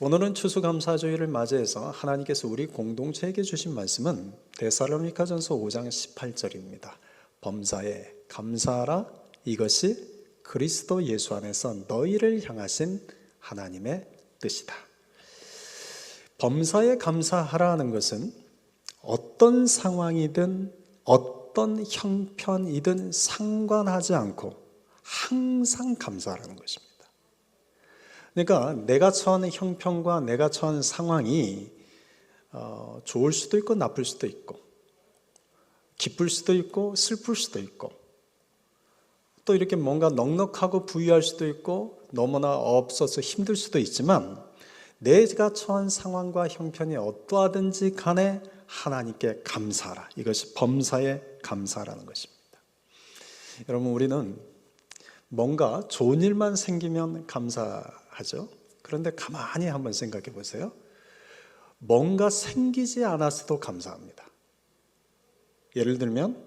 오늘은 추수감사주일을 맞이해서 하나님께서 우리 공동체에게 주신 말씀은 데살로니가전서 5장 18절입니다. 범사에 감사하라, 이것이 그리스도 예수 안에서 너희를 향하신 하나님의 뜻이다. 범사에 감사하라는 것은 어떤 상황이든 어떤 형편이든 상관하지 않고 항상 감사하라는 것입니다. 그러니까 내가 처한 형편과 내가 처한 상황이 좋을 수도 있고 나쁠 수도 있고 기쁠 수도 있고 슬플 수도 있고 또 이렇게 뭔가 넉넉하고 부유할 수도 있고 너무나 없어서 힘들 수도 있지만 내가 처한 상황과 형편이 어떠하든지 간에 하나님께 감사하라. 이것이 범사에 감사라는 것입니다. 여러분, 우리는 뭔가 좋은 일만 생기면 감사하죠. 그런데 가만히 한번 생각해 보세요. 뭔가 생기지 않았어도 감사합니다. 예를 들면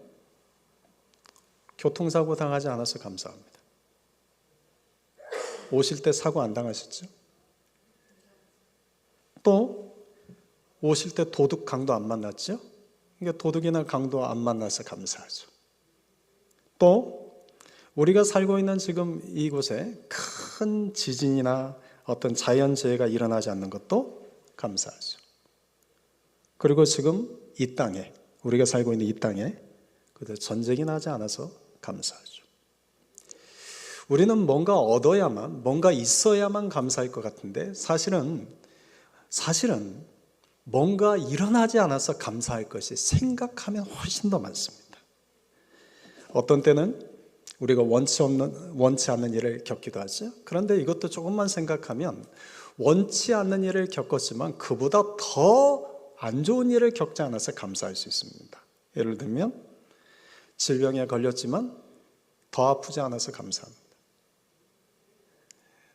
교통사고 당하지 않아서 감사합니다. 오실 때 사고 안 당하셨죠? 또 오실 때 도둑 강도 안 만났죠? 그러니까 도둑이나 강도 안 만나서 감사하죠. 또 우리가 살고 있는 지금 이곳에 큰 지진이나 어떤 자연재해가 일어나지 않는 것도 감사하죠. 그리고 지금 이 땅에, 우리가 살고 있는 이 땅에 전쟁이 나지 않아서 감사하죠. 우리는 뭔가 얻어야만, 뭔가 있어야만 감사할 것 같은데 사실은 뭔가 일어나지 않아서 감사할 것이 생각하면 훨씬 더 많습니다. 어떤 때는 우리가 원치 않는 일을 겪기도 하죠. 그런데 이것도 조금만 생각하면 원치 않는 일을 겪었지만 그보다 더 안 좋은 일을 겪지 않아서 감사할 수 있습니다. 예를 들면 질병에 걸렸지만 더 아프지 않아서 감사합니다.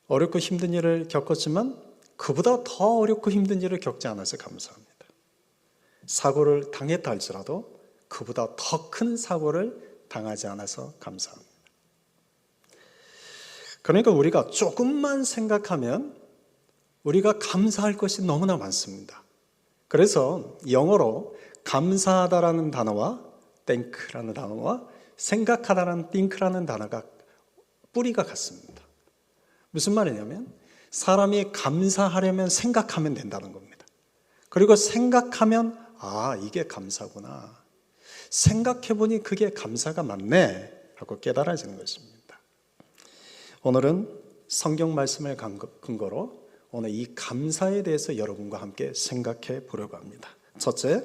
어렵고 힘든 일을 겪었지만 그보다 더 어렵고 힘든 일을 겪지 않아서 감사합니다. 사고를 당했다 할지라도 그보다 더 큰 사고를 당하지 않아서 감사합니다. 그러니까 우리가 조금만 생각하면 우리가 감사할 것이 너무나 많습니다. 그래서 영어로 감사하다라는 단어와 thank라는 단어와 생각하다라는 think라는 단어가 뿌리가 같습니다. 무슨 말이냐면 사람이 감사하려면 생각하면 된다는 겁니다. 그리고 생각하면 이게 감사구나. 생각해보니 그게 감사가 맞네 하고 깨달아지는 것입니다. 오늘은 성경 말씀을 근거로 오늘 이 감사에 대해서 여러분과 함께 생각해 보려고 합니다. 첫째,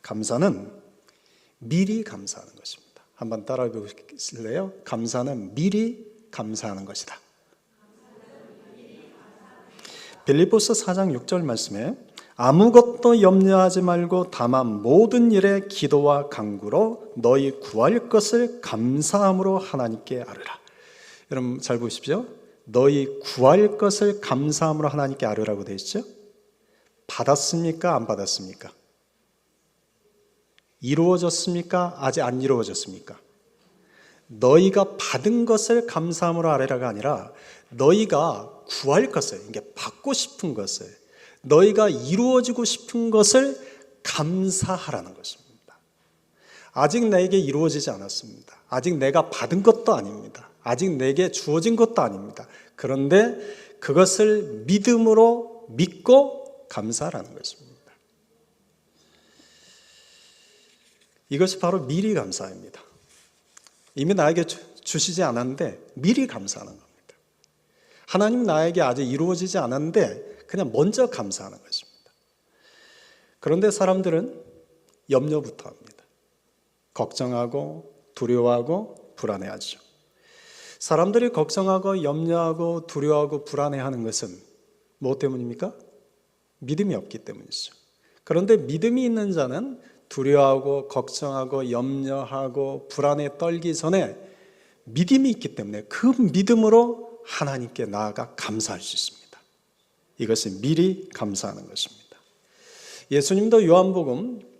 감사는 미리 감사하는 것입니다. 한번 따라해 보실래요? 감사는 미리 감사하는 것이다. 빌립보서 4장 6절 말씀에 아무것도 염려하지 말고 다만 모든 일에 기도와 간구로 너희 구할 것을 감사함으로 하나님께 아뢰라. 여러분 잘 보십시오. 너희 구할 것을 감사함으로 하나님께 아뢰라고 되어 있죠? 받았습니까? 안 받았습니까? 이루어졌습니까? 아직 안 이루어졌습니까? 너희가 받은 것을 감사함으로 아뢰라가 아니라 너희가 구할 것을, 이게 받고 싶은 것을, 너희가 이루어지고 싶은 것을 감사하라는 것입니다. 아직 내게 이루어지지 않았습니다. 아직 내가 받은 것도 아닙니다. 아직 내게 주어진 것도 아닙니다. 그런데 그것을 믿음으로 믿고 감사하라는 것입니다. 이것이 바로 미리 감사입니다. 이미 나에게 주시지 않았는데 미리 감사하는 겁니다. 하나님 나에게 아직 이루어지지 않았는데 그냥 먼저 감사하는 것입니다. 그런데 사람들은 염려부터 합니다. 걱정하고 두려워하고 불안해하죠. 사람들이 걱정하고 염려하고 두려워하고 불안해하는 것은 무엇 때문입니까? 믿음이 없기 때문이죠. 그런데 믿음이 있는 자는 두려워하고 걱정하고 염려하고 불안에 떨기 전에 믿음이 있기 때문에 그 믿음으로 하나님께 나아가 감사할 수 있습니다. 이것이 미리 감사하는 것입니다. 예수님도 요한복음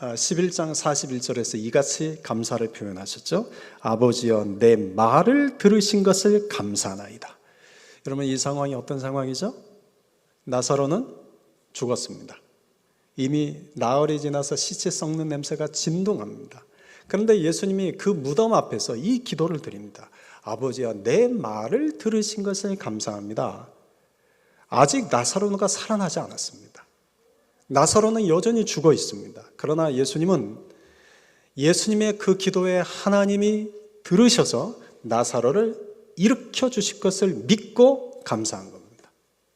11장 41절에서 이같이 감사를 표현하셨죠. 아버지여 내 말을 들으신 것을 감사하나이다. 여러분 이 상황이 어떤 상황이죠? 나사로는 죽었습니다. 이미 나흘이 지나서 시체 썩는 냄새가 진동합니다. 그런데 예수님이 그 무덤 앞에서 이 기도를 드립니다. 아버지여, 내 말을 들으신 것을 감사합니다. 아직 나사로가 살아나지 않았습니다. 나사로는 여전히 죽어 있습니다. 그러나 예수님은 예수님의 그 기도에 하나님이 들으셔서 나사로를 일으켜 주실 것을 믿고 감사한 겁니다.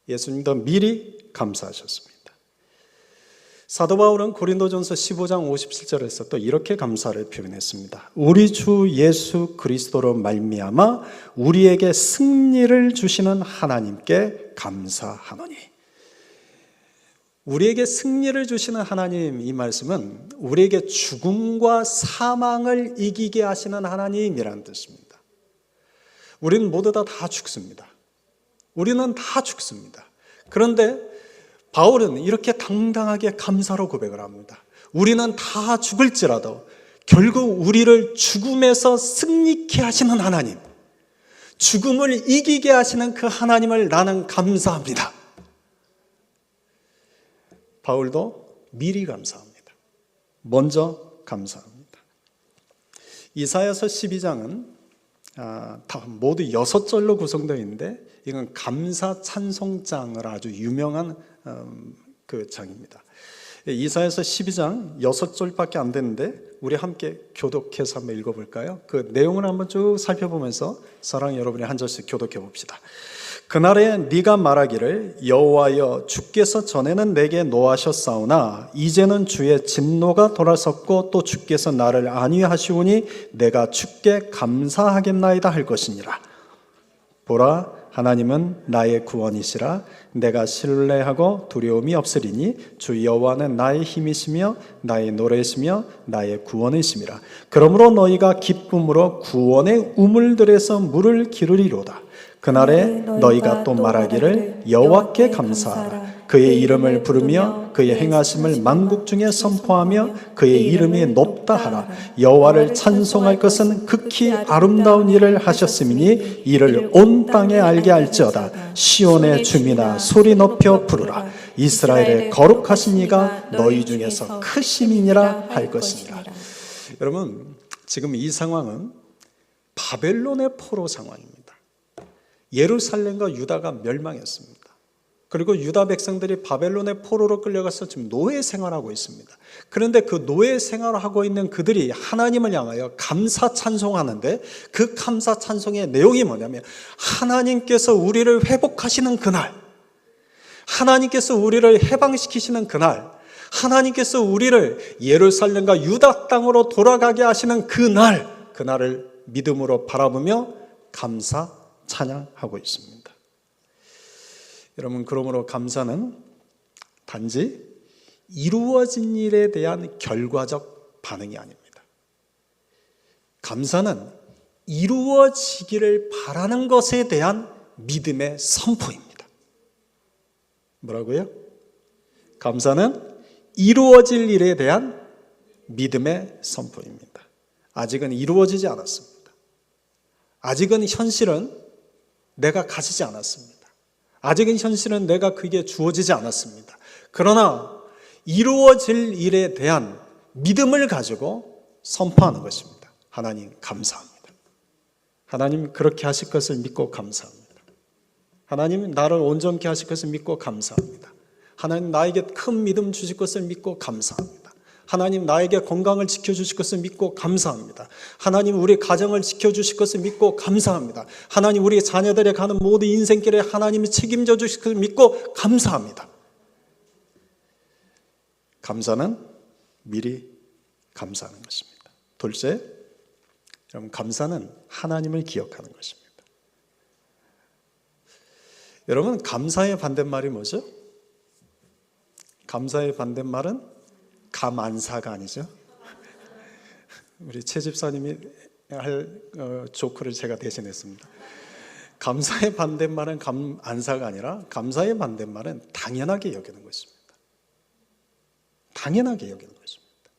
예수님도 미리 감사하셨습니다. 사도 바울은 고린도전서 15장 57절에서 또 이렇게 감사를 표현했습니다. 우리 주 예수 그리스도로 말미암아 우리에게 승리를 주시는 하나님께 감사하노니. 우리에게 승리를 주시는 하나님, 이 말씀은 우리에게 죽음과 사망을 이기게 하시는 하나님이라는 뜻입니다. 우리는 모두 다 죽습니다. 우리는 다 죽습니다. 그런데 바울은 이렇게 당당하게 감사로 고백을 합니다. 우리는 다 죽을지라도 결국 우리를 죽음에서 승리케 하시는 하나님, 죽음을 이기게 하시는 그 하나님을 나는 감사합니다. 바울도 미리 감사합니다. 먼저 감사합니다. 이사야서 12장은 다 모두 6절로 구성되어 있는데 이건 감사 찬송장을 아주 유명한 그 장입니다. 이사야서 12장 6절밖에 안 되는데 우리 함께 교독해서 한번 읽어볼까요? 그 내용을 한번 쭉 살펴보면서 사랑하는 여러분이 한 절씩 교독해 봅시다. 그날에 네가 말하기를 여호와여, 주께서 전에는 내게 노하셨사오나 이제는 주의 진노가 돌아섰고 또 주께서 나를 안위하시오니 내가 주께 감사하겠나이다 할 것이니라. 보라, 하나님은 나의 구원이시라. 내가 신뢰하고 두려움이 없으리니 주 여호와는 나의 힘이시며 나의 노래시며 나의 구원이심이라. 그러므로 너희가 기쁨으로 구원의 우물들에서 물을 기르리로다. 그날에 너희가 또 말하기를 여호와께 감사하라. 그의 이름을 부르며 그의 행하심을 만국 중에 선포하며 그의 이름이 높다 하라. 여호와를 찬송할 것은 극히 아름다운 일을 하셨음이니 이를 온 땅에 알게 할지어다. 시온의 주민아, 소리 높여 부르라. 이스라엘의 거룩하신 이가 너희 중에서 크심이니라 할 것이니라. 여러분, 지금 이 상황은 바벨론의 포로 상황입니다. 예루살렘과 유다가 멸망했습니다. 그리고 유다 백성들이 바벨론의 포로로 끌려가서 지금 노예 생활하고 있습니다. 그런데 그 노예 생활을 하고 있는 그들이 하나님을 향하여 감사 찬송하는데 그 감사 찬송의 내용이 뭐냐면 하나님께서 우리를 회복하시는 그날, 하나님께서 우리를 해방시키시는 그날, 하나님께서 우리를 예루살렘과 유다 땅으로 돌아가게 하시는 그날을 믿음으로 바라보며 감사 찬양하고 있습니다. 여러분, 그러므로 감사는 단지 이루어진 일에 대한 결과적 반응이 아닙니다. 감사는 이루어지기를 바라는 것에 대한 믿음의 선포입니다. 뭐라고요? 감사는 이루어질 일에 대한 믿음의 선포입니다. 아직은 이루어지지 않았습니다. 아직은 현실은 내가 가지지 않았습니다. 아직은 현실은 내가 그게 주어지지 않았습니다. 그러나 이루어질 일에 대한 믿음을 가지고 선포하는 것입니다. 하나님 감사합니다. 하나님 그렇게 하실 것을 믿고 감사합니다. 하나님 나를 온전케 하실 것을 믿고 감사합니다. 하나님 나에게 큰 믿음 주실 것을 믿고 감사합니다. 하나님 나에게 건강을 지켜주실 것을 믿고 감사합니다. 하나님 우리 가정을 지켜주실 것을 믿고 감사합니다. 하나님 우리 자녀들의 가는 모든 인생길에 하나님이 책임져 주실 것을 믿고 감사합니다. 감사는 미리 감사하는 것입니다. 둘째, 여러분 감사는 하나님을 기억하는 것입니다. 여러분 감사의 반대말이 뭐죠? 감사의 반대말은 감안사가 아니죠. 우리 최 집사님이 할 조크를 제가 대신했습니다. 감사의 반대말은 감안사가 아니라 감사의 반대말은 당연하게 여기는 것입니다. 당연하게 여기는 것입니다.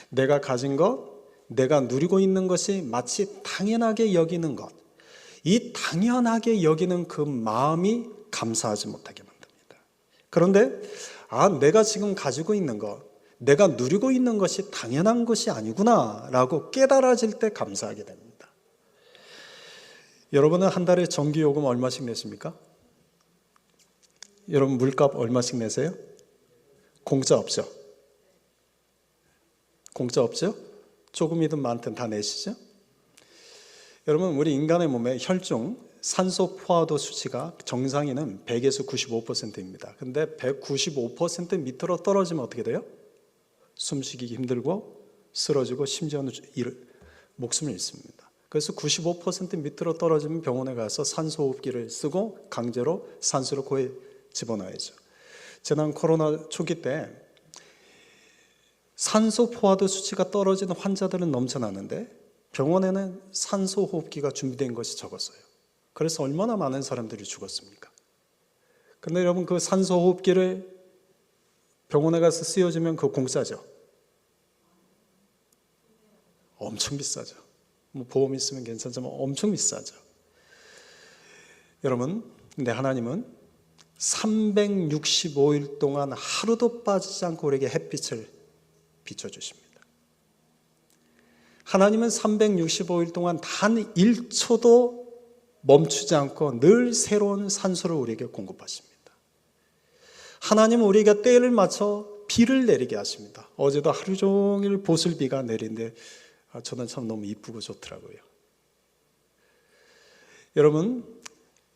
내가 가진 것, 내가 누리고 있는 것이 마치 당연하게 여기는 것, 이 당연하게 여기는 그 마음이 감사하지 못하게 만듭니다. 그런데 내가 지금 가지고 있는 것, 내가 누리고 있는 것이 당연한 것이 아니구나 라고 깨달아질 때 감사하게 됩니다. 여러분은 한 달에 전기요금 얼마씩 내십니까? 여러분 물값 얼마씩 내세요? 공짜 없죠? 공짜 없죠? 조금이든 많든 다 내시죠? 여러분 우리 인간의 몸에 혈중 산소 포화도 수치가 정상인은 100에서 95%입니다. 근데 195% 밑으로 떨어지면 어떻게 돼요? 숨쉬기 힘들고 쓰러지고 심지어는 목숨을 잃습니다. 그래서 95% 밑으로 떨어지면 병원에 가서 산소호흡기를 쓰고 강제로 산소를 코에 집어넣어야죠. 지난 코로나 초기 때 산소 포화도 수치가 떨어지는 환자들은 넘쳐났는데 병원에는 산소호흡기가 준비된 것이 적었어요. 그래서 얼마나 많은 사람들이 죽었습니까? 근데 여러분 그 산소호흡기를 병원에 가서 쓰여주면 그거 공짜죠? 엄청 비싸죠. 뭐 보험 있으면 괜찮지만 엄청 비싸죠. 여러분, 근데 하나님은 365일 동안 하루도 빠지지 않고 우리에게 햇빛을 비춰주십니다. 하나님은 365일 동안 단 1초도 멈추지 않고 늘 새로운 산소를 우리에게 공급하십니다. 하나님은 우리가 때를 맞춰 비를 내리게 하십니다. 어제도 하루 종일 보슬비가 내린데 저는 참 너무 이쁘고 좋더라고요. 여러분,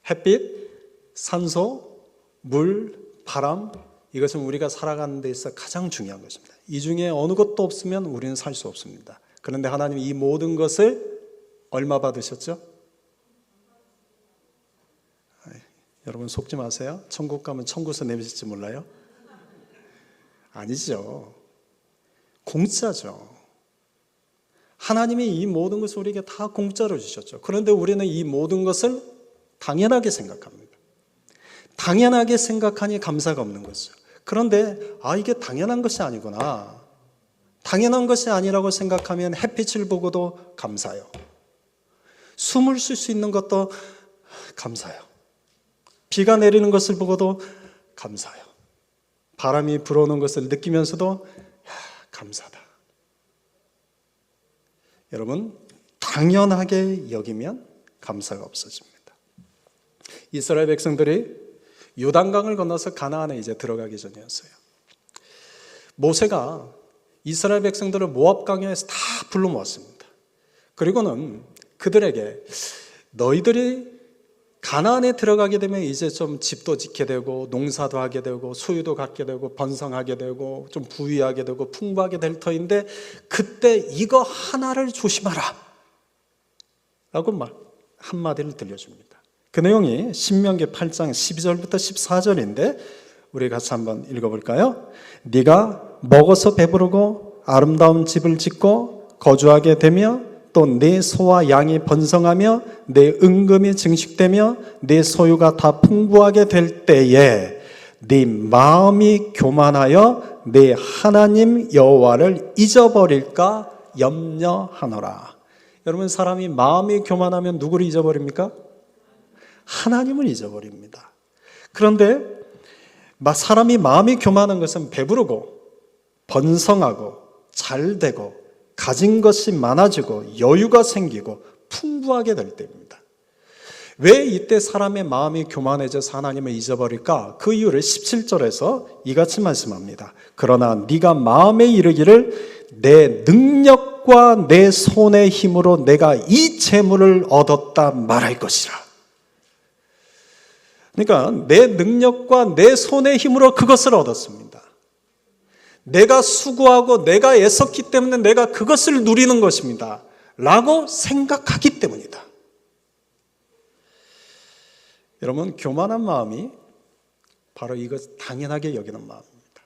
햇빛, 산소, 물, 바람, 이것은 우리가 살아가는 데 있어 가장 중요한 것입니다. 이 중에 어느 것도 없으면 우리는 살 수 없습니다. 그런데 하나님이 이 모든 것을 얼마 받으셨죠? 여러분 속지 마세요. 천국 가면 청구서 내미실지 몰라요? 아니죠. 공짜죠. 하나님이 이 모든 것을 우리에게 다 공짜로 주셨죠. 그런데 우리는 이 모든 것을 당연하게 생각합니다. 당연하게 생각하니 감사가 없는 거죠. 그런데 이게 당연한 것이 아니구나. 당연한 것이 아니라고 생각하면 햇빛을 보고도 감사해요. 숨을 쉴 수 있는 것도 감사해요. 비가 내리는 것을 보고도 감사해요. 바람이 불어오는 것을 느끼면서도 감사하다. 여러분, 당연하게 여기면 감사가 없어집니다. 이스라엘 백성들이 요단강을 건너서 가나안에 이제 들어가기 전이었어요. 모세가 이스라엘 백성들을 모압 강에서 다 불러 모았습니다. 그리고는 그들에게 너희들이 가나안에 들어가게 되면 이제 좀 집도 짓게 되고 농사도 하게 되고 소유도 갖게 되고 번성하게 되고 좀 부유하게 되고 풍부하게 될 터인데 그때 이거 하나를 조심하라 라고 한마디를 들려줍니다. 그 내용이 신명기 8장 12절부터 14절인데 우리 같이 한번 읽어볼까요? 네가 먹어서 배부르고 아름다운 집을 짓고 거주하게 되며 또 내 소와 양이 번성하며 내 은금이 증식되며 내 소유가 다 풍부하게 될 때에 네 마음이 교만하여 내 하나님 여호와를 잊어버릴까 염려하노라. 여러분, 사람이 마음이 교만하면 누구를 잊어버립니까? 하나님을 잊어버립니다. 그런데 사람이 마음이 교만한 것은 배부르고 번성하고 잘되고 가진 것이 많아지고 여유가 생기고 풍부하게 될 때입니다. 왜 이때 사람의 마음이 교만해져서 하나님을 잊어버릴까? 그 이유를 17절에서 이같이 말씀합니다. 그러나 네가 마음에 이르기를 내 능력과 내 손의 힘으로 내가 이 재물을 얻었다 말할 것이라. 그러니까 내 능력과 내 손의 힘으로 그것을 얻었습니다. 내가 수고하고 내가 애썼기 때문에 내가 그것을 누리는 것입니다 라고 생각하기 때문이다. 여러분, 교만한 마음이 바로 이것 당연하게 여기는 마음입니다.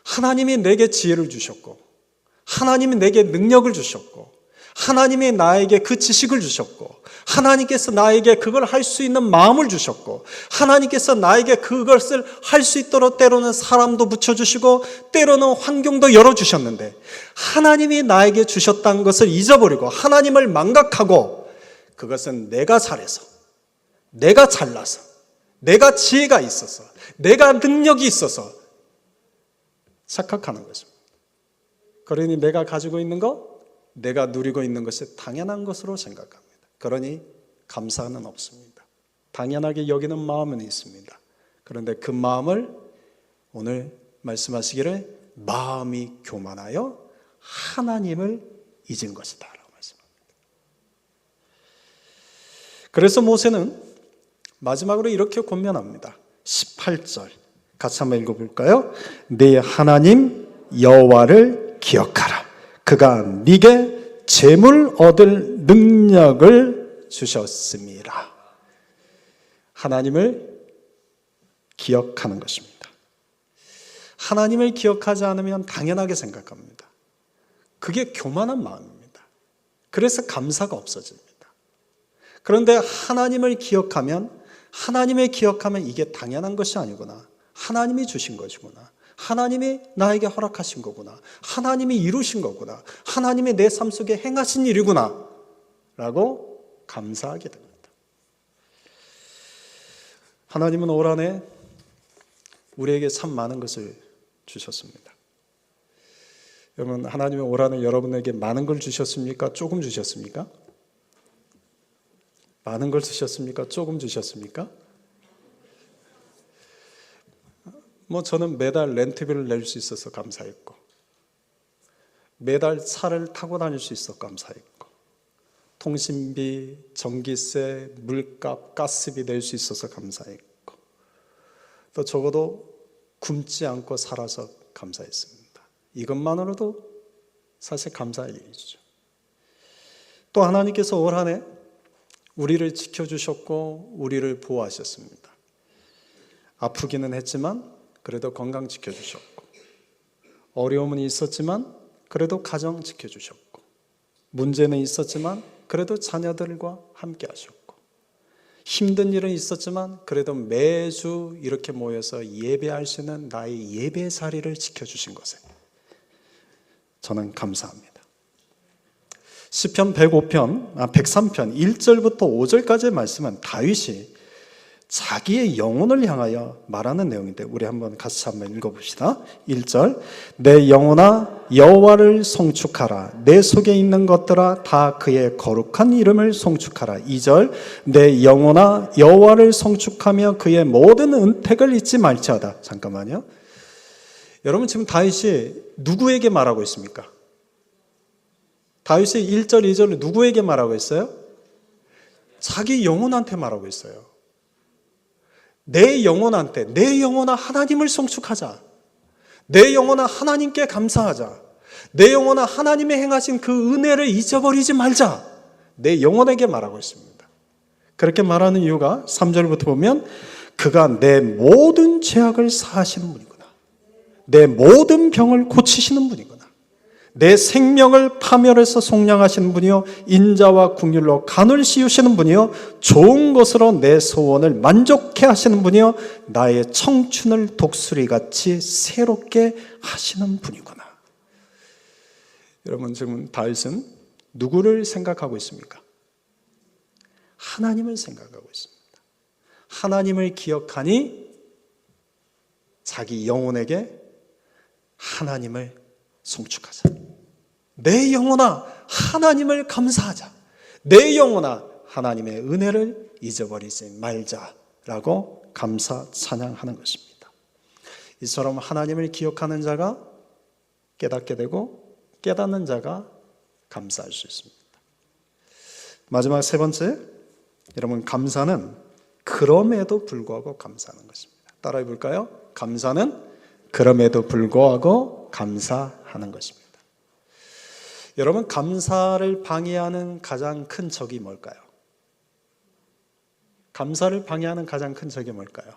하나님이 내게 지혜를 주셨고 하나님이 내게 능력을 주셨고 하나님이 나에게 그 지식을 주셨고 하나님께서 나에게 그걸 할 수 있는 마음을 주셨고 하나님께서 나에게 그것을 할 수 있도록 때로는 사람도 붙여주시고 때로는 환경도 열어주셨는데 하나님이 나에게 주셨다는 것을 잊어버리고 하나님을 망각하고 그것은 내가 잘해서 내가 잘나서 내가 지혜가 있어서, 내가 능력이 있어서 착각하는 것입니다. 그러니 내가 가지고 있는 것, 내가 누리고 있는 것이 당연한 것으로 생각합니다. 그러니 감사는 없습니다. 당연하게 여기는 마음은 있습니다. 그런데 그 마음을 오늘 말씀하시기를 마음이 교만하여 하나님을 잊은 것이다 라고 말씀합니다. 그래서 모세는 마지막으로 이렇게 권면합니다. 18절 같이 한번 읽어볼까요? 네 하나님 여호와를 기억하라. 그가 네게 재물 얻을 능력을 주셨습니다. 하나님을 기억하는 것입니다. 하나님을 기억하지 않으면 당연하게 생각합니다. 그게 교만한 마음입니다. 그래서 감사가 없어집니다. 그런데 하나님을 기억하면 이게 당연한 것이 아니구나. 하나님이 주신 것이구나. 하나님이 나에게 허락하신 거구나. 하나님이 이루신 거구나. 하나님이 내 삶 속에 행하신 일이구나 라고 감사하게 됩니다. 하나님은 올 한 해 우리에게 참 많은 것을 주셨습니다. 여러분, 하나님은 올 한 해 여러분에게 많은 걸 주셨습니까? 조금 주셨습니까? 많은 걸 주셨습니까? 조금 주셨습니까? 저는 매달 렌트비를 낼 수 있어서 감사했고, 매달 차를 타고 다닐 수 있어 감사했고, 통신비, 전기세, 물값, 가스비 낼 수 있어서 감사했고, 또 적어도 굶지 않고 살아서 감사했습니다. 이것만으로도 사실 감사할 일이죠. 또 하나님께서 올 한 해 우리를 지켜주셨고 우리를 보호하셨습니다. 아프기는 했지만 그래도 건강 지켜주셨고, 어려움은 있었지만 그래도 가정 지켜주셨고, 문제는 있었지만 그래도 자녀들과 함께 하셨고, 힘든 일은 있었지만 그래도 매주 이렇게 모여서 예배할 수 있는 나의 예배 자리를 지켜주신 것에 저는 감사합니다. 시편 103편 1절부터 5절까지의 말씀은 다윗이 자기의 영혼을 향하여 말하는 내용인데, 우리 같이 한번 읽어봅시다. 1절 내 영혼아 여호와를 송축하라. 내 속에 있는 것들아 다 그의 거룩한 이름을 송축하라. 2절 내 영혼아 여호와를 송축하며 그의 모든 은택을 잊지 말지어다. 잠깐만요. 여러분, 지금 다윗이 누구에게 말하고 있습니까? 다윗이 1절, 2절을 누구에게 말하고 있어요? 자기 영혼한테 말하고 있어요. 내 영혼한테, 내 영혼아 하나님을 송축하자. 내 영혼아 하나님께 감사하자. 내 영혼아 하나님의 행하신 그 은혜를 잊어버리지 말자. 내 영혼에게 말하고 있습니다. 그렇게 말하는 이유가 3절부터 보면 그가 내 모든 죄악을 사하시는 분이구나. 내 모든 병을 고치시는 분이구나. 내 생명을 파멸해서 속량하시는 분이요 인자와 긍휼로 간을 씌우시는 분이요 좋은 것으로 내 소원을 만족해 하시는 분이요 나의 청춘을 독수리같이 새롭게 하시는 분이구나. 여러분, 지금 다윗은 누구를 생각하고 있습니까? 하나님을 생각하고 있습니다. 하나님을 기억하니 자기 영혼에게 하나님을 송축하자. 내 영혼아 하나님을 감사하자. 내 영혼아 하나님의 은혜를 잊어버리지 말자라고 감사 찬양하는 것입니다. 이처럼 하나님을 기억하는 자가 깨닫게 되고 깨닫는 자가 감사할 수 있습니다. 마지막 세 번째, 여러분, 감사는 그럼에도 불구하고 감사하는 것입니다. 따라해 볼까요? 감사는 그럼에도 불구하고 감사하는 것입니다. 여러분, 감사를 방해하는 가장 큰 적이 뭘까요? 감사를 방해하는 가장 큰 적이 뭘까요?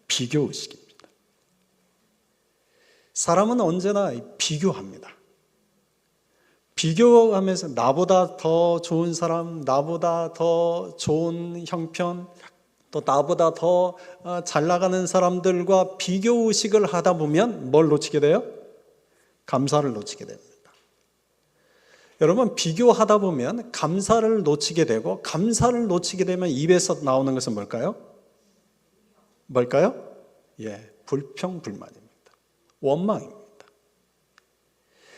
비교의식입니다. 사람은 언제나 비교합니다. 비교하면서 나보다 더 좋은 사람, 나보다 더 좋은 형편, 또 나보다 더 잘 나가는 사람들과 비교의식을 하다 보면 뭘 놓치게 돼요? 감사를 놓치게 됩니다. 여러분, 비교하다 보면 감사를 놓치게 되고, 감사를 놓치게 되면 입에서 나오는 것은 뭘까요? 뭘까요? 불평불만입니다. 원망입니다.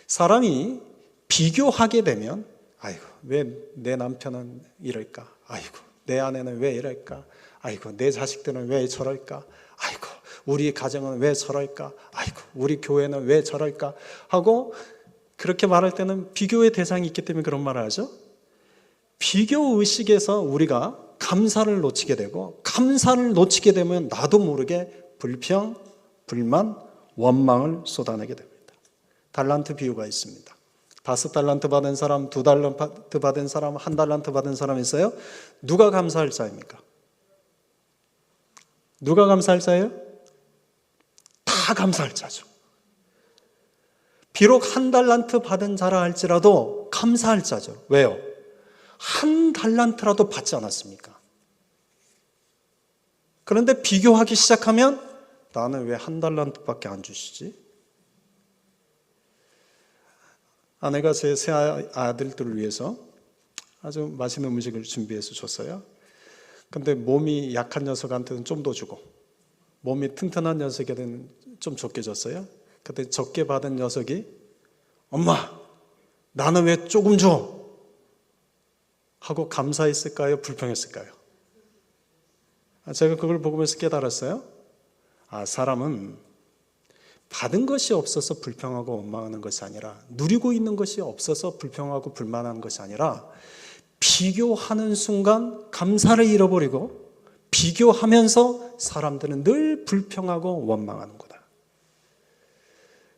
사람이 비교하게 되면 아이고 왜 내 남편은 이럴까? 아이고 내 아내는 왜 이럴까? 아이고 내 자식들은 왜 저럴까? 아이고 우리 가정은 왜 저럴까? 아이고 우리 교회는 왜 저럴까? 하고 그렇게 말할 때는 비교의 대상이 있기 때문에 그런 말을 하죠. 비교 의식에서 우리가 감사를 놓치게 되고 감사를 놓치게 되면 나도 모르게 불평, 불만, 원망을 쏟아내게 됩니다. 달란트 비유가 있습니다. 5달란트 받은 사람, 2달란트 받은 사람, 1달란트 받은 사람 있어요? 누가 감사할 자입니까? 누가 감사할 자예요? 다 감사할 자죠. 비록 1달란트 받은 자라 할지라도 감사할 자죠. 왜요? 1달란트라도 받지 않았습니까? 그런데 비교하기 시작하면 나는 왜 1달란트밖에 안 주시지? 아내가 제 세 아들들을 위해서 아주 맛있는 음식을 준비해서 줬어요. 근데 몸이 약한 녀석한테는 좀 더 주고 몸이 튼튼한 녀석에는 좀 적게 줬어요. 근데 적게 받은 녀석이 엄마 나는 왜 조금 줘? 하고 감사했을까요? 불평했을까요? 제가 그걸 보면서 깨달았어요. 사람은 받은 것이 없어서 불평하고 원망하는 것이 아니라 누리고 있는 것이 없어서 불평하고 불만하는 것이 아니라 비교하는 순간 감사를 잃어버리고 비교하면서 사람들은 늘 불평하고 원망하는구나.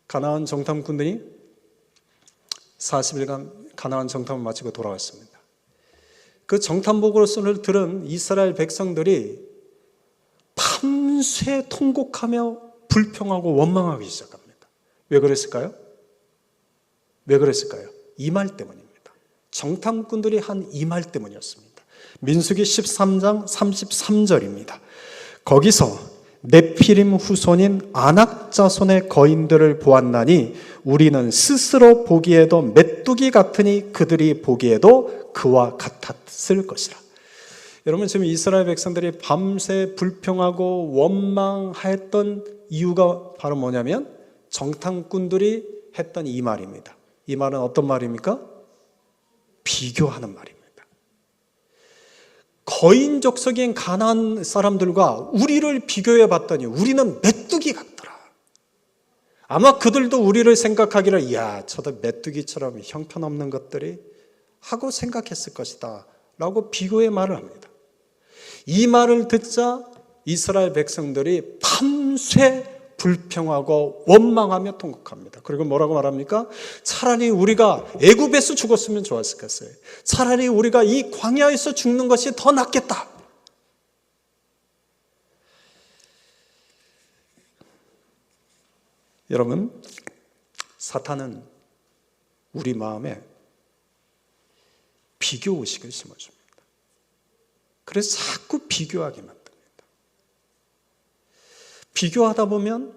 가나안 정탐꾼들이 40일간 가나안 정탐을 마치고 돌아왔습니다. 그 정탐 보고서를 들은 이스라엘 백성들이 밤새 통곡하며 불평하고 원망하기 시작합니다. 왜 그랬을까요? 왜 그랬을까요? 이 말 때문입니다. 정탐꾼들이 한 이 말 때문이었습니다. 민수기 13장 33절입니다. 거기서 네피림 후손인 아낙 자손의 거인들을 보았나니 우리는 스스로 보기에도 메뚜기 같으니 그들이 보기에도 그와 같았을 것이라. 여러분 지금 이스라엘 백성들이 밤새 불평하고 원망했던 이유가 바로 뭐냐면 정탐꾼들이 했던 이 말입니다. 이 말은 어떤 말입니까? 비교하는 말입니다. 거인 족속인 가나안 사람들과 우리를 비교해 봤더니 우리는 메뚜기 같더라. 아마 그들도 우리를 생각하기를 이야 저도 메뚜기처럼 형편없는 것들이 하고 생각했을 것이다 라고 비교의 말을 합니다. 이 말을 듣자 이스라엘 백성들이 밤새 불평하고 원망하며 통곡합니다. 그리고 뭐라고 말합니까? 차라리 우리가 애굽에서 죽었으면 좋았을 것을. 차라리 우리가 이 광야에서 죽는 것이 더 낫겠다. 여러분, 사탄은 우리 마음에 비교 의식을 심어줍니다. 그래서 자꾸 비교하게 만듭니다. 비교하다 보면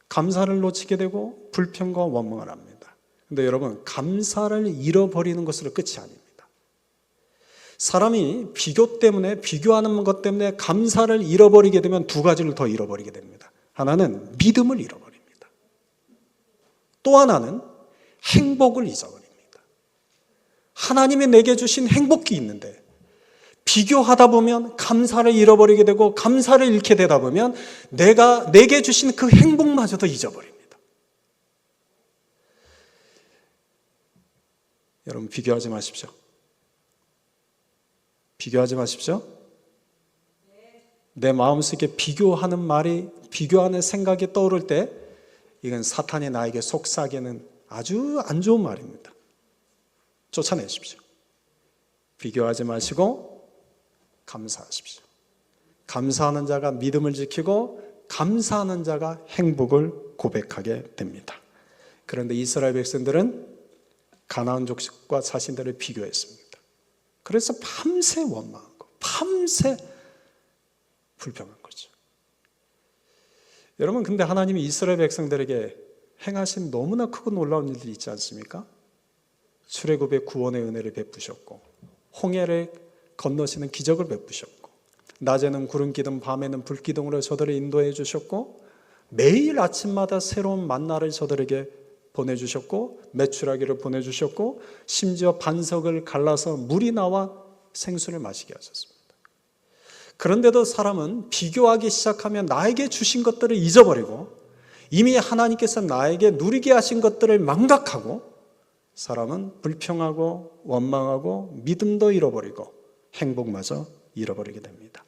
감사를 놓치게 되고 불평과 원망을 합니다. 그런데 여러분, 감사를 잃어버리는 것으로 끝이 아닙니다. 사람이 비교 때문에, 비교하는 것 때문에 감사를 잃어버리게 되면 두 가지를 더 잃어버리게 됩니다. 하나는 믿음을 잃어버립니다. 또 하나는 행복을 잊어버립니다. 하나님이 내게 주신 행복이 있는데 비교하다 보면 감사를 잃어버리게 되고 감사를 잃게 되다 보면 내게 주신 그 행복마저도 잊어버립니다. 여러분 비교하지 마십시오. 비교하지 마십시오. 내 마음속에 비교하는 말이, 비교하는 생각이 떠오를 때 이건 사탄이 나에게 속삭이는 아주 안 좋은 말입니다. 쫓아내십시오. 비교하지 마시고 감사하십시오. 감사하는 자가 믿음을 지키고 감사하는 자가 행복을 고백하게 됩니다. 그런데 이스라엘 백성들은 가나안 족속과 자신들을 비교했습니다. 그래서 밤새 원망하고 밤새 불평한 거죠. 여러분 근데 하나님이 이스라엘 백성들에게 행하신 너무나 크고 놀라운 일들이 있지 않습니까? 출애굽의 구원의 은혜를 베푸셨고 홍해를 건너시는 기적을 베푸셨고 낮에는 구름기둥, 밤에는 불기둥으로 저들을 인도해 주셨고 매일 아침마다 새로운 만나를 저들에게 보내주셨고 메추라기를 보내주셨고 심지어 반석을 갈라서 물이 나와 생수를 마시게 하셨습니다. 그런데도 사람은 비교하기 시작하면 나에게 주신 것들을 잊어버리고 이미 하나님께서 나에게 누리게 하신 것들을 망각하고 사람은 불평하고 원망하고 믿음도 잃어버리고 행복마저 잃어버리게 됩니다.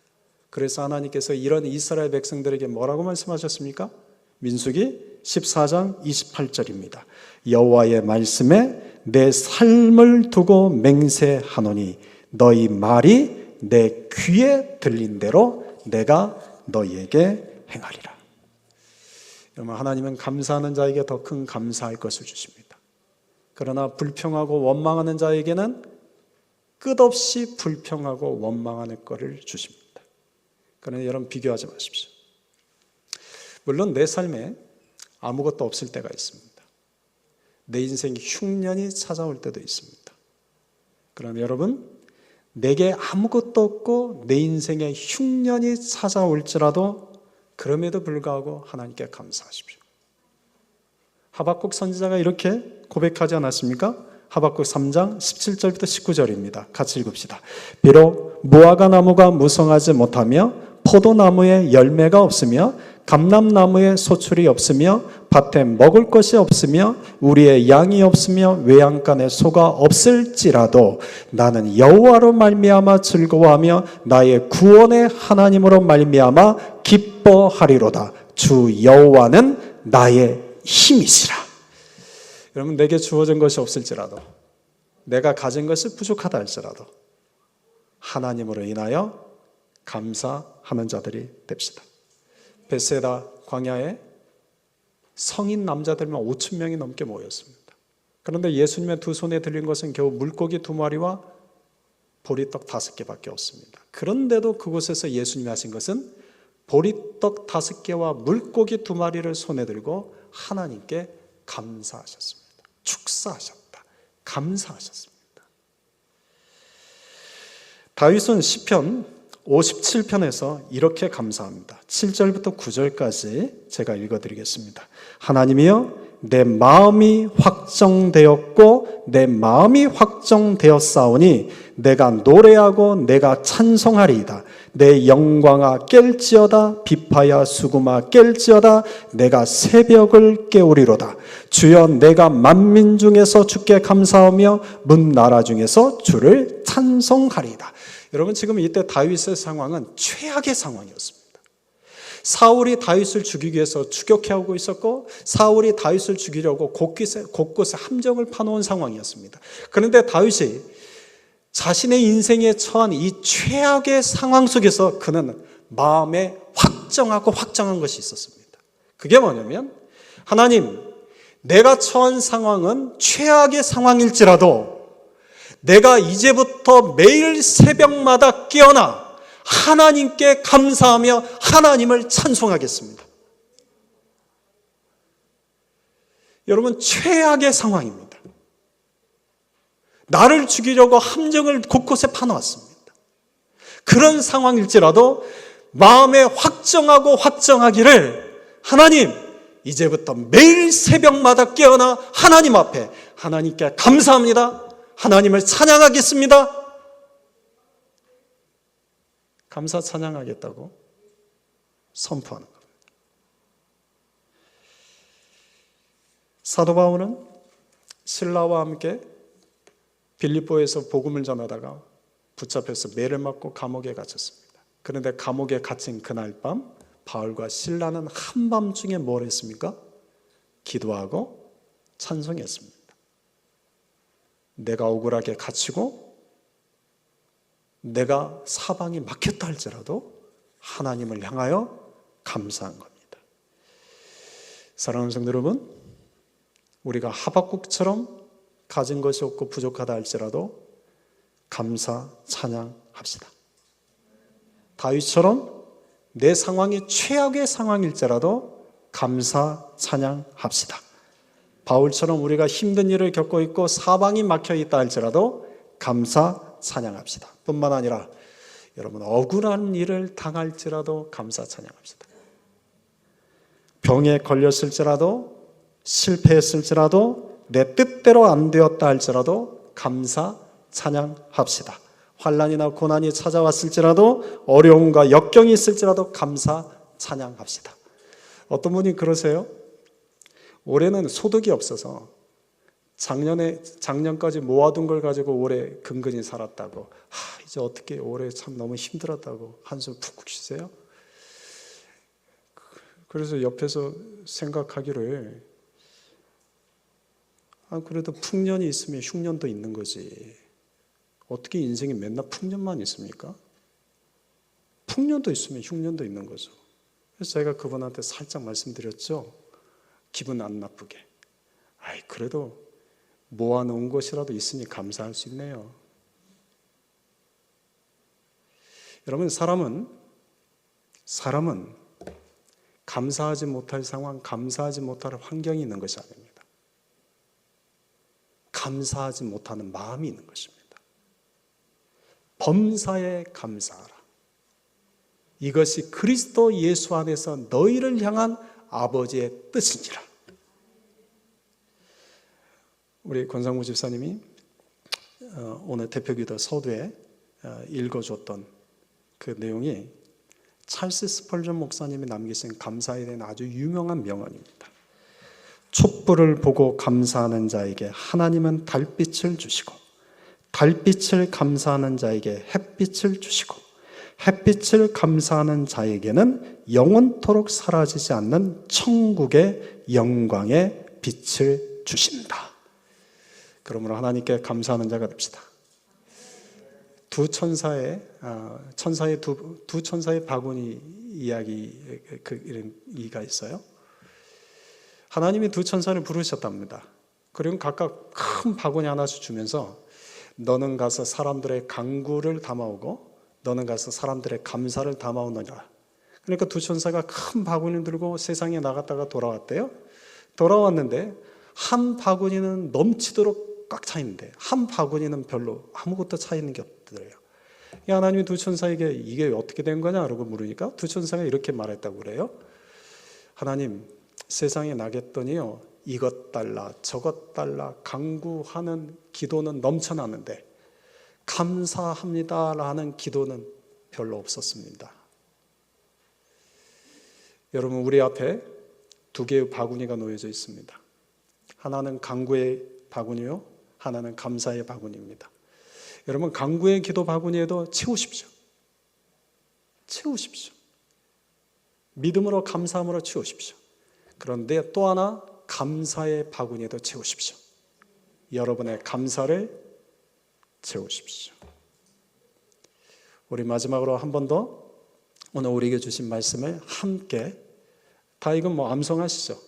그래서 하나님께서 이런 이스라엘 백성들에게 뭐라고 말씀하셨습니까? 민수기 14장 28절입니다. 여호와의 말씀에 내 삶을 두고 맹세하노니 너희 말이 내 귀에 들린 대로 내가 너희에게 행하리라. 여러분, 하나님은 감사하는 자에게 더 큰 감사할 것을 주십니다. 그러나 불평하고 원망하는 자에게는 끝없이 불평하고 원망하는 것을 주십니다. 그러나 여러분 비교하지 마십시오. 물론 내 삶에 아무것도 없을 때가 있습니다. 내 인생에 흉년이 찾아올 때도 있습니다. 그러나 여러분, 내게 아무것도 없고 내 인생에 흉년이 찾아올지라도 그럼에도 불구하고 하나님께 감사하십시오. 하박국 선지자가 이렇게 고백하지 않았습니까? 하박국 3장 17절부터 19절입니다. 같이 읽읍시다. 비록 무화과 나무가 무성하지 못하며 포도나무에 열매가 없으며 감람나무에 소출이 없으며 밭에 먹을 것이 없으며 우리의 양이 없으며 외양간에 소가 없을지라도 나는 여호와로 말미암아 즐거워하며 나의 구원의 하나님으로 말미암아 기뻐하리로다. 주 여호와는 나의 힘이시라. 여러분, 내게 주어진 것이 없을지라도 내가 가진 것이 부족하다 할지라도 하나님으로 인하여 감사하는 자들이 됩시다. 베세다 광야에 성인 남자들만 5천 명이 넘게 모였습니다. 그런데 예수님의 두 손에 들린 것은 겨우 물고기 2마리와 보리떡 5개밖에 없습니다. 그런데도 그곳에서 예수님이 하신 것은 보리떡 5개와 물고기 2마리를 손에 들고 하나님께 감사하셨습니다. 축사하셨다. 감사하셨습니다. 다윗은 시편 57편에서 이렇게 감사합니다. 7절부터 9절까지 제가 읽어드리겠습니다. 하나님이여, 내 마음이 확정되었고 내 마음이 확정되었사오니 내가 노래하고 내가 찬송하리이다. 내 영광아 깰지어다. 비파야 수금아 깰지어다. 내가 새벽을 깨우리로다. 주여, 내가 만민 중에서 주께 감사하며 문 나라 중에서 주를 찬송하리이다. 여러분, 지금 이때 다윗의 상황은 최악의 상황이었습니다. 사울이 다윗을 죽이기 위해서 추격해오고 있었고 사울이 다윗을 죽이려고 곳곳에 함정을 파놓은 상황이었습니다. 그런데 다윗이 자신의 인생에 처한 이 최악의 상황 속에서 그는 마음에 확정한 것이 있었습니다. 그게 뭐냐면, 하나님, 내가 처한 상황은 최악의 상황일지라도 내가 이제부터 매일 새벽마다 깨어나 하나님께 감사하며 하나님을 찬송하겠습니다. 여러분, 최악의 상황입니다. 나를 죽이려고 함정을 곳곳에 파놓았습니다. 그런 상황일지라도 마음에 확정하기를, 하나님, 이제부터 매일 새벽마다 깨어나 하나님 앞에 하나님께 감사합니다. 하나님을 찬양하겠습니다. 감사 찬양하겠다고 선포하는 겁니다. 사도 바울은 실라와 함께 빌립보에서 복음을 전하다가 붙잡혀서 매를 맞고 감옥에 갇혔습니다. 그런데 감옥에 갇힌 그날 밤 바울과 실라는 한밤중에 뭘 했습니까? 기도하고 찬송했습니다. 내가 억울하게 갇히고 내가 사방이 막혔다 할지라도 하나님을 향하여 감사한 겁니다. 사랑하는 성도 여러분, 우리가 하박국처럼 가진 것이 없고 부족하다 할지라도 감사 찬양합시다. 다윗처럼 내 상황이 최악의 상황일지라도 감사 찬양합시다. 바울처럼 우리가 힘든 일을 겪고 있고 사방이 막혀 있다 할지라도 감사 찬양합시다. 뿐만 아니라 여러분, 억울한 일을 당할지라도 감사 찬양합시다. 병에 걸렸을지라도, 실패했을지라도, 내 뜻대로 안 되었다 할지라도 감사 찬양합시다. 환난이나 고난이 찾아왔을지라도, 어려움과 역경이 있을지라도 감사 찬양합시다. 어떤 분이 그러세요. 올해는 소득이 없어서 작년까지 모아둔 걸 가지고 올해 근근히 살았다고, 이제 어떻게 올해 참 너무 힘들었다고 한숨 푹 쉬세요. 그래서 옆에서 생각하기를, 그래도 풍년이 있으면 흉년도 있는 거지. 어떻게 인생이 맨날 풍년만 있습니까? 풍년도 있으면 흉년도 있는 거죠. 그래서 제가 그분한테 살짝 말씀드렸죠. 기분 안 나쁘게. 그래도 모아놓은 것이라도 있으니 감사할 수 있네요. 여러분, 사람은 감사하지 못할 상황, 감사하지 못할 환경이 있는 것이 아닙니다. 감사하지 못하는 마음이 있는 것입니다. 범사에 감사하라. 이것이 그리스도 예수 안에서 너희를 향한 아버지의 뜻이니라. 우리 권상무 집사님이 오늘 대표기도 서두에 읽어줬던 그 내용이 찰스 스펄전 목사님이 남기신 감사에 대한 아주 유명한 명언입니다. 촛불을 보고 감사하는 자에게 하나님은 달빛을 주시고, 달빛을 감사하는 자에게 햇빛을 주시고, 햇빛을 감사하는 자에게는 영원토록 사라지지 않는 천국의 영광의 빛을 주신다. 그러므로 하나님께 감사하는 자가 됩시다. 두 천사의 바구니 이야기, 이런 이가 있어요. 하나님이 두 천사를 부르셨답니다. 그리고 각각 큰 바구니 하나씩 주면서, 너는 가서 사람들의 간구를 담아오고, 너는 가서 사람들의 감사를 담아오느냐. 그러니까 두 천사가 큰 바구니를 들고 세상에 나갔다가 돌아왔대요. 돌아왔는데 한 바구니는 넘치도록 꽉 차 있는데 한 바구니는 별로 아무것도 차 있는 게 없더래요. 하나님이 두 천사에게 이게 어떻게 된 거냐라고 물으니까 두 천사가 이렇게 말했다고 그래요. 하나님, 세상에 나갔더니요, 이것 달라 저것 달라 간구하는 기도는 넘쳐나는데 감사합니다라는 기도는 별로 없었습니다. 여러분, 우리 앞에 두 개의 바구니가 놓여져 있습니다. 하나는 간구의 바구니요, 하나는 감사의 바구니입니다. 여러분, 간구의 기도 바구니에도 채우십시오. 채우십시오. 믿음으로 감사함으로 채우십시오. 그런데 또 하나, 감사의 바구니에도 채우십시오. 여러분의 감사를 채우십시오. 우리 마지막으로 한 번 더 오늘 우리에게 주신 말씀을 함께, 다 이건 암송하시죠.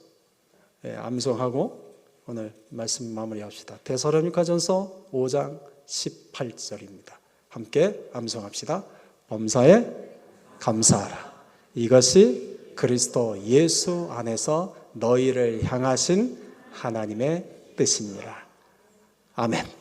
암송하고 오늘 말씀 마무리합시다. 데살로니가전서 5장 18절입니다. 함께 암송합시다. 범사에 감사하라. 이것이 그리스도 예수 안에서 너희를 향하신 하나님의 뜻이니라. 아멘.